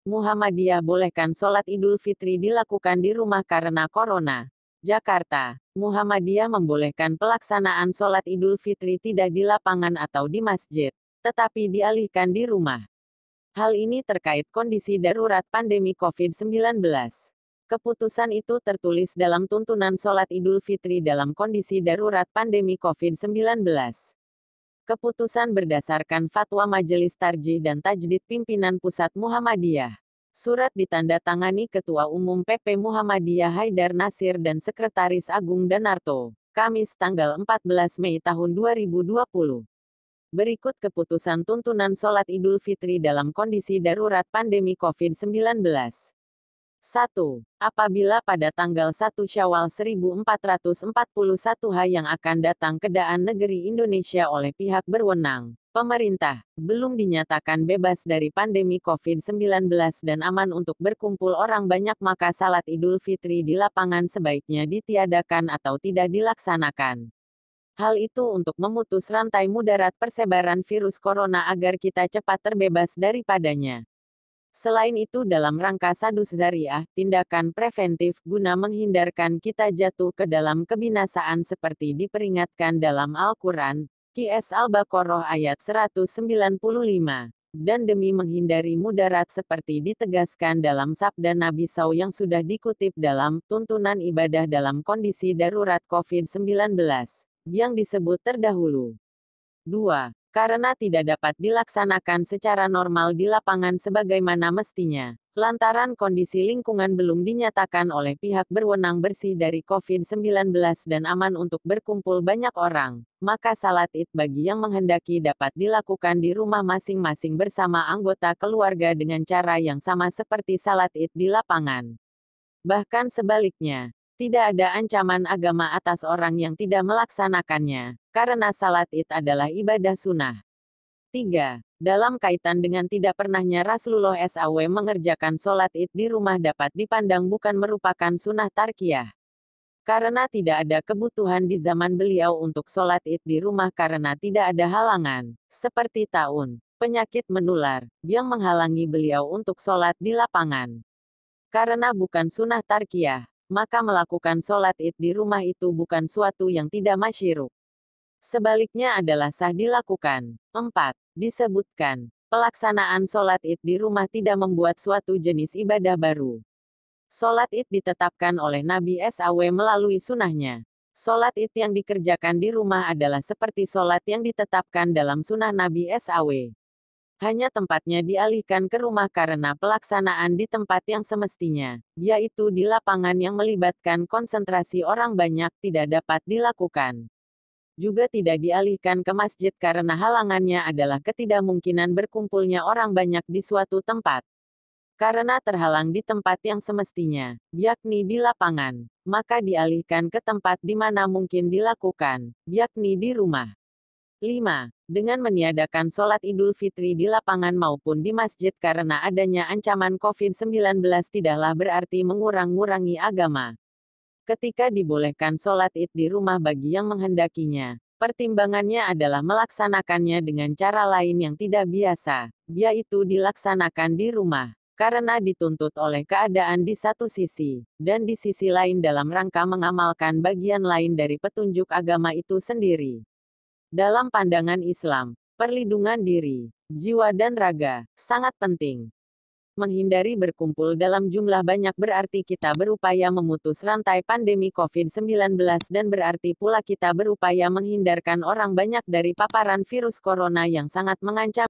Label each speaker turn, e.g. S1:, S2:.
S1: Muhammadiyah bolehkan sholat Idul Fitri dilakukan di rumah karena corona. Jakarta, Muhammadiyah membolehkan pelaksanaan sholat Idul Fitri tidak di lapangan atau di masjid, tetapi dialihkan di rumah. Hal ini terkait kondisi darurat pandemi COVID-19. Keputusan itu tertulis dalam tuntunan sholat Idul Fitri dalam kondisi darurat pandemi COVID-19. Keputusan berdasarkan fatwa Majelis Tarjih dan Tajdid Pimpinan Pusat Muhammadiyah. Surat ditandatangani Ketua Umum PP Muhammadiyah Haidar Nasir dan Sekretaris Agung Danarto, Kamis tanggal 14 Mei tahun 2020. Berikut keputusan tuntunan sholat Idul Fitri dalam kondisi darurat pandemi COVID-19. 1. Apabila pada tanggal 1 Syawal 1441 H yang akan datang ke Daan Negeri Indonesia oleh pihak berwenang, pemerintah, belum dinyatakan bebas dari pandemi COVID-19 dan aman untuk berkumpul orang banyak, maka salat Idul Fitri di lapangan sebaiknya ditiadakan atau tidak dilaksanakan. Hal itu untuk memutus rantai mudarat persebaran virus corona agar kita cepat terbebas daripadanya. Selain itu dalam rangka sadus zariah, tindakan preventif, guna menghindarkan kita jatuh ke dalam kebinasaan seperti diperingatkan dalam Al-Quran, QS Al-Baqarah ayat 195. Dan demi menghindari mudarat seperti ditegaskan dalam sabda Nabi SAW yang sudah dikutip dalam tuntunan ibadah dalam kondisi darurat COVID-19, yang disebut terdahulu. 2. Karena tidak dapat dilaksanakan secara normal di lapangan sebagaimana mestinya, lantaran kondisi lingkungan belum dinyatakan oleh pihak berwenang bersih dari COVID-19 dan aman untuk berkumpul banyak orang, maka salat Id bagi yang menghendaki dapat dilakukan di rumah masing-masing bersama anggota keluarga dengan cara yang sama seperti salat Id di lapangan. Bahkan sebaliknya, tidak ada ancaman agama atas orang yang tidak melaksanakannya, karena salat Id adalah ibadah sunnah. 3. Dalam kaitan dengan tidak pernahnya Rasulullah SAW mengerjakan sholat Id di rumah dapat dipandang bukan merupakan sunnah tarkiyah. Karena tidak ada kebutuhan di zaman beliau untuk sholat Id di rumah karena tidak ada halangan, seperti taun, penyakit menular, yang menghalangi beliau untuk sholat di lapangan. Karena bukan sunnah tarkiyah, maka melakukan sholat Id di rumah itu bukan suatu yang tidak masyruh. Sebaliknya adalah sah dilakukan. 4. Disebutkan, pelaksanaan sholat Id di rumah tidak membuat suatu jenis ibadah baru. Sholat Id ditetapkan oleh Nabi SAW melalui sunnahnya. Sholat Id yang dikerjakan di rumah adalah seperti sholat yang ditetapkan dalam sunnah Nabi SAW. Hanya tempatnya dialihkan ke rumah karena pelaksanaan di tempat yang semestinya, yaitu di lapangan yang melibatkan konsentrasi orang banyak, tidak dapat dilakukan. Juga tidak dialihkan ke masjid karena halangannya adalah ketidakmungkinan berkumpulnya orang banyak di suatu tempat. Karena terhalang di tempat yang semestinya, yakni di lapangan, maka dialihkan ke tempat di mana mungkin dilakukan, yakni di rumah. 5. Dengan meniadakan sholat Idul Fitri di lapangan maupun di masjid karena adanya ancaman COVID-19 tidaklah berarti mengurang-ngurangi agama. Ketika dibolehkan sholat Id di rumah bagi yang menghendakinya, pertimbangannya adalah melaksanakannya dengan cara lain yang tidak biasa, yaitu dilaksanakan di rumah, karena dituntut oleh keadaan di satu sisi, dan di sisi lain dalam rangka mengamalkan bagian lain dari petunjuk agama itu sendiri. Dalam pandangan Islam, perlindungan diri, jiwa dan raga, sangat penting. Menghindari berkumpul dalam jumlah banyak berarti kita berupaya memutus rantai pandemi COVID-19 dan berarti pula kita berupaya menghindarkan orang banyak dari paparan virus corona yang sangat mengancam